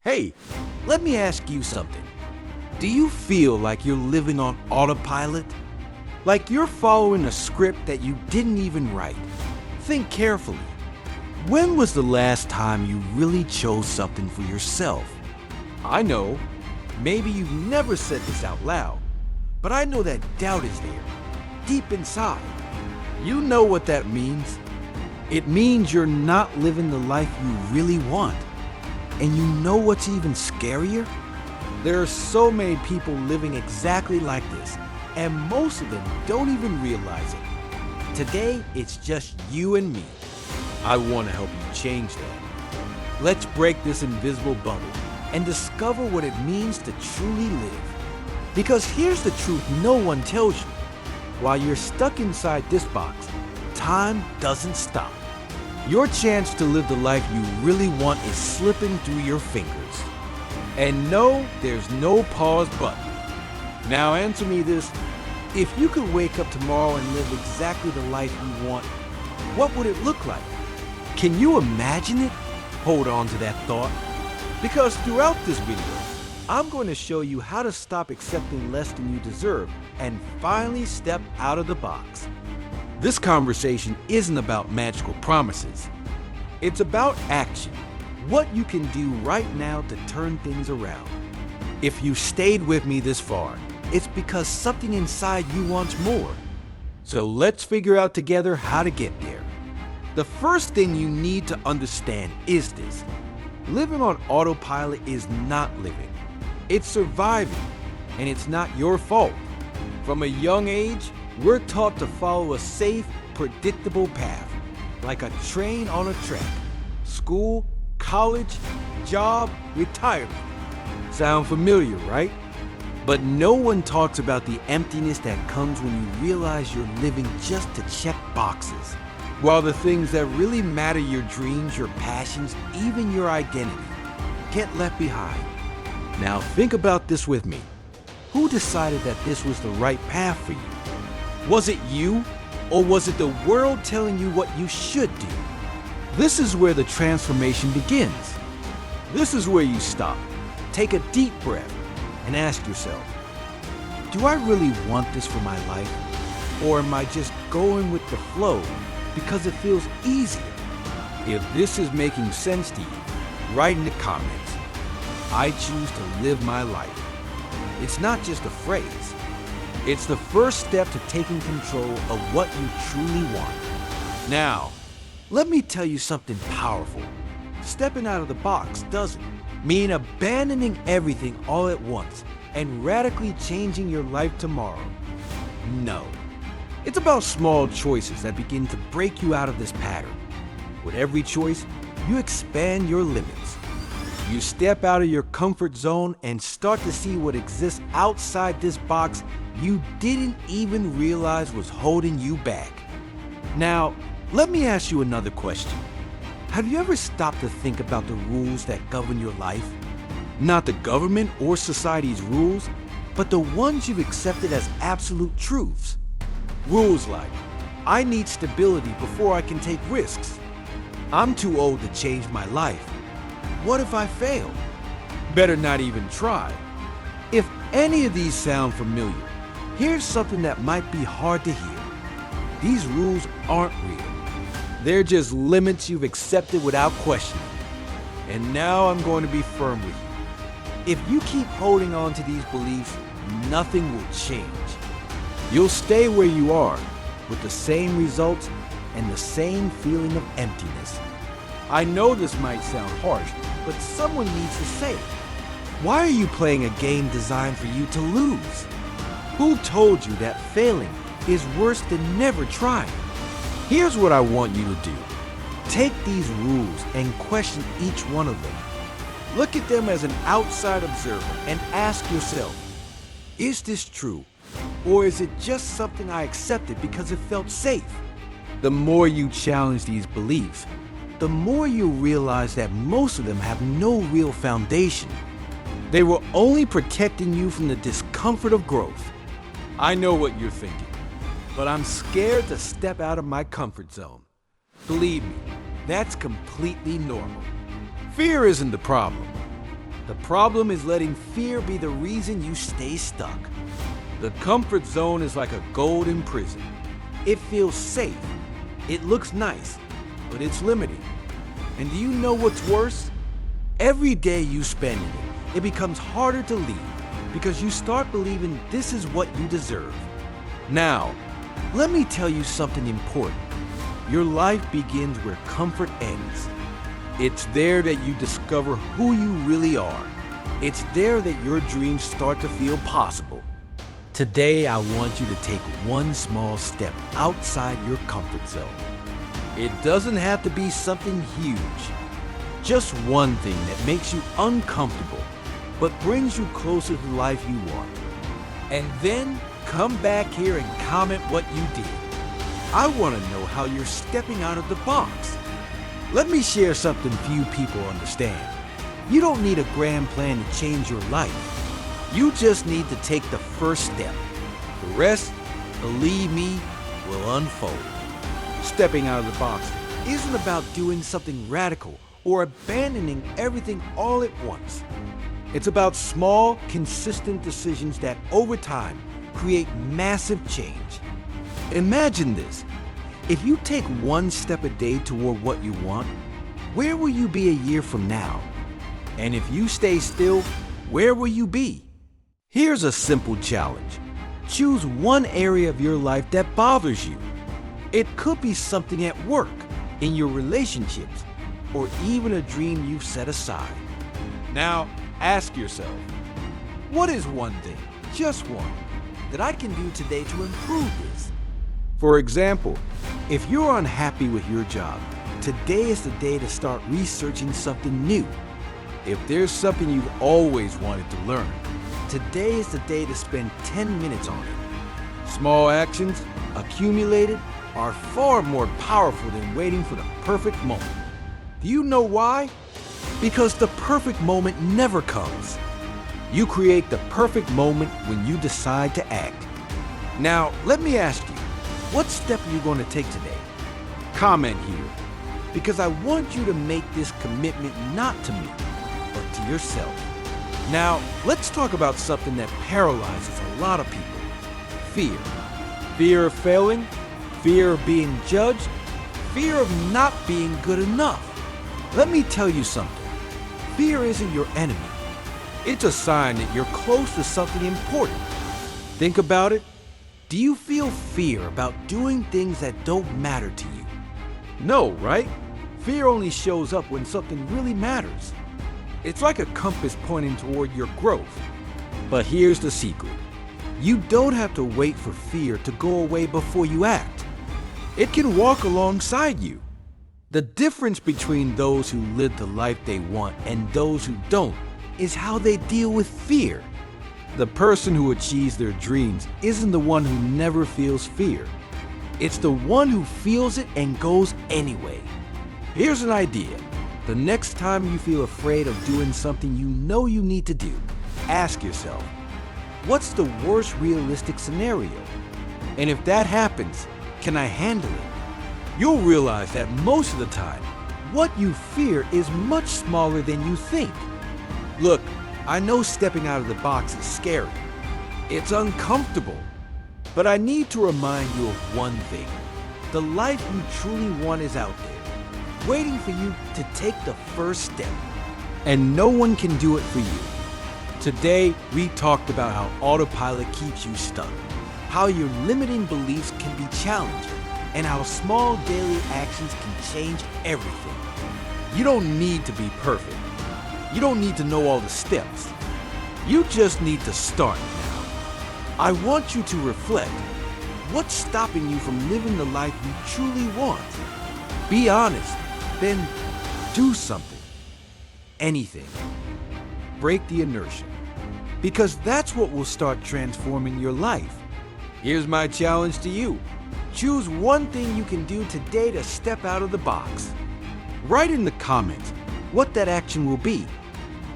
Hey, let me ask you something. Do you feel like you're living on autopilot? Like you're following a script that you didn't even write? Think carefully. When was the last time you really chose something for yourself? I know, maybe you've never said this out loud, but I know that doubt is there, deep inside. You know what that means? It means you're not living the life you really want. And you know what's even scarier? There are so many people living exactly like this, and most of them don't even realize it. Today, it's just you and me. I want to help you change that. Let's break this invisible bubble and discover what it means to truly live. Because here's the truth no one tells you. While you're stuck inside this box, time doesn't stop. Your chance to live the life you really want is slipping through your fingers. And no, there's no pause button. Now answer me this. If you could wake up tomorrow and live exactly the life you want, what would it look like? Can you imagine it? Hold on to that thought. Because throughout this video, I'm going to show you how to stop accepting less than you deserve and finally step out of the box. This conversation isn't about magical promises. It's about action, what you can do right now to turn things around. If you stayed with me this far, it's because something inside you wants more. So let's figure out together how to get there. The first thing you need to understand is this. Living on autopilot is not living. It's surviving, and it's not your fault. From a young age, we're taught to follow a safe, predictable path, like a train on a track. School, college, job, retirement. Sound familiar, right? But no one talks about the emptiness that comes when you realize you're living just to check boxes. While the things that really matter, your dreams, your passions, even your identity, get left behind. Now think about this with me. Who decided that this was the right path for you? Was it you, or was it the world telling you what you should do? This is where the transformation begins. This is where you stop, take a deep breath, and ask yourself, do I really want this for my life? Or am I just going with the flow because it feels easier? If this is making sense to you, write in the comments, I choose to live my life. It's not just a phrase. It's the first step to taking control of what you truly want. Now, let me tell you something powerful. Stepping out of the box doesn't mean abandoning everything all at once and radically changing your life tomorrow. No. It's about small choices that begin to break you out of this pattern. With every choice, you expand your limits. You step out of your comfort zone and start to see what exists outside this box you didn't even realize was holding you back. Now, let me ask you another question. Have you ever stopped to think about the rules that govern your life? Not the government or society's rules, but the ones you've accepted as absolute truths. Rules like, I need stability before I can take risks. I'm too old to change my life. What if I fail? Better not even try. If any of these sound familiar, here's something that might be hard to hear. These rules aren't real. They're just limits you've accepted without questioning. And now I'm going to be firm with you. If you keep holding on to these beliefs, nothing will change. You'll stay where you are with the same results and the same feeling of emptiness. I know this might sound harsh, but someone needs to say it. Why are you playing a game designed for you to lose? Who told you that failing is worse than never trying? Here's what I want you to do. Take these rules and question each one of them. Look at them as an outside observer and ask yourself, is this true? Or is it just something I accepted because it felt safe? The more you challenge these beliefs, the more you'll realize that most of them have no real foundation. They were only protecting you from the discomfort of growth. I know what you're thinking, but I'm scared to step out of my comfort zone. Believe me, that's completely normal. Fear isn't the problem. The problem is letting fear be the reason you stay stuck. The comfort zone is like a golden prison. It feels safe. It looks nice, but it's limiting. And do you know what's worse? Every day you spend in it, it becomes harder to leave because you start believing this is what you deserve. Now, let me tell you something important. Your life begins where comfort ends. It's there that you discover who you really are. It's there that your dreams start to feel possible. Today, I want you to take one small step outside your comfort zone. It doesn't have to be something huge. Just one thing that makes you uncomfortable, but brings you closer to the life you want. And then come back here and comment what you did. I want to know how you're stepping out of the box. Let me share something few people understand. You don't need a grand plan to change your life. You just need to take the first step. The rest, believe me, will unfold. Stepping out of the box isn't about doing something radical or abandoning everything all at once. It's about small, consistent decisions that over time create massive change. Imagine this. If you take one step a day toward what you want, where will you be a year from now? And if you stay still, where will you be? Here's a simple challenge. Choose one area of your life that bothers you. It could be something at work, in your relationships, or even a dream you've set aside. Now, ask yourself, what is one thing, just one, that I can do today to improve this? For example, if you're unhappy with your job, today is the day to start researching something new. If there's something you've always wanted to learn, today is the day to spend 10 minutes on it. Small actions, accumulated, are far more powerful than waiting for the perfect moment. Do you know why? Because the perfect moment never comes. You create the perfect moment when you decide to act. Now, let me ask you, what step are you going to take today? Comment here, because I want you to make this commitment not to me, but to yourself. Now, let's talk about something that paralyzes a lot of people. Fear. Fear of failing, fear of being judged, fear of not being good enough. Let me tell you something. Fear isn't your enemy. It's a sign that you're close to something important. Think about it. Do you feel fear about doing things that don't matter to you? No, right? Fear only shows up when something really matters. It's like a compass pointing toward your growth. But here's the secret. You don't have to wait for fear to go away before you act. It can walk alongside you. The difference between those who live the life they want and those who don't is how they deal with fear. The person who achieves their dreams isn't the one who never feels fear. It's the one who feels it and goes anyway. Here's an idea. The next time you feel afraid of doing something you know you need to do, ask yourself, what's the worst realistic scenario? And if that happens, can I handle it? You'll realize that most of the time, what you fear is much smaller than you think. Look, I know stepping out of the box is scary. It's uncomfortable. But I need to remind you of one thing. The life you truly want is out there, waiting for you to take the first step. And no one can do it for you. Today, we talked about how autopilot keeps you stuck, how your limiting beliefs can be challenged, and how small daily actions can change everything. You don't need to be perfect. You don't need to know all the steps. You just need to start now. I want you to reflect. What's stopping you from living the life you truly want? Be honest, then do something. Anything. Break the inertia. Because that's what will start transforming your life. Here's my challenge to you. Choose one thing you can do today to step out of the box. Write in the comments what that action will be.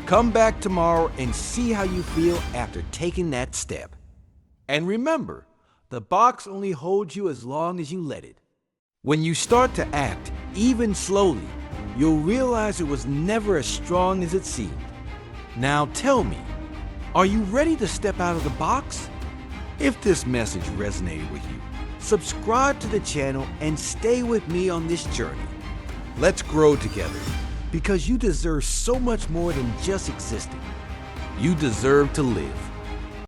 Come back tomorrow and see how you feel after taking that step. And remember, the box only holds you as long as you let it. When you start to act, even slowly, you'll realize it was never as strong as it seemed. Now tell me, are you ready to step out of the box? If this message resonated with you, subscribe to the channel and stay with me on this journey. Let's grow together, because you deserve so much more than just existing. You deserve to live.